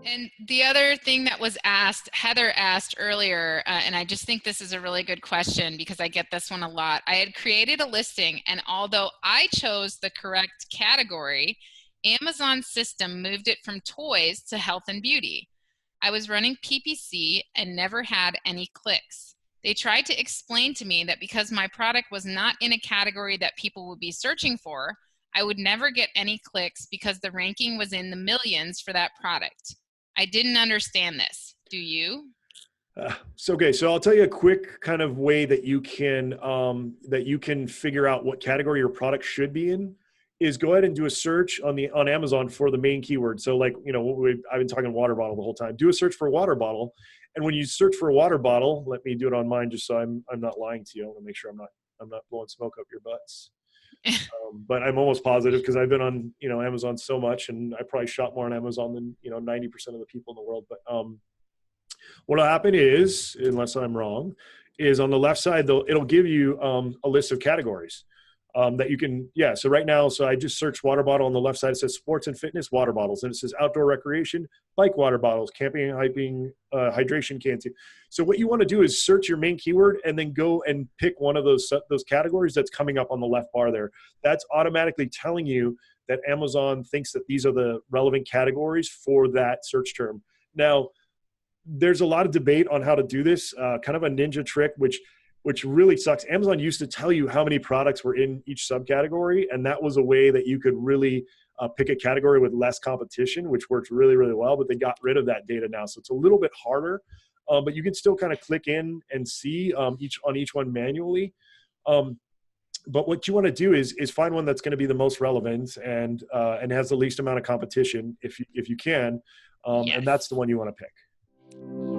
And the other thing that was asked, Heather asked earlier, and I just think this is a really good question because I get this one a lot. I had created a listing, and although I chose the correct category, Amazon's system moved it from toys to health and beauty. I was running PPC and never had any clicks. They tried to explain to me that because my product was not in a category that people would be searching for, I would never get any clicks because the ranking was in the millions for that product. I didn't understand this. Do you? Okay, so I'll tell you a quick kind of way that you can figure out what category your product should be in. Is go ahead and do a search on Amazon for the main keyword. So like I've been talking water bottle the whole time. Do a search for water bottle, and when you search for a water bottle, let me do it on mine just so I'm not lying to you. I want to make sure I'm not blowing smoke up your butts. But I'm almost positive because I've been on Amazon so much, and I probably shop more on Amazon than 90% of the people in the world. But what'll happen is, unless I'm wrong, is on the left side it'll give you a list of categories that you can. Yeah. So right now, I just searched water bottle on the left side. It says sports and fitness water bottles, and it says outdoor recreation bike water bottles, camping and hiking, hydration cans. So what you want to do is search your main keyword and then go and pick one of those categories that's coming up on the left bar there. That's automatically telling you that Amazon thinks that these are the relevant categories for that search term. Now, there's a lot of debate on how to do this, kind of a ninja trick, which really sucks. Amazon used to tell you how many products were in each subcategory, and that was a way that you could really pick a category with less competition, which worked really, really well, but they got rid of that data now. So it's a little bit harder, but you can still kind of click in and see each one manually. But what you want to do is find one that's going to be the most relevant and has the least amount of competition if you can, Yes. and that's the one you want to pick.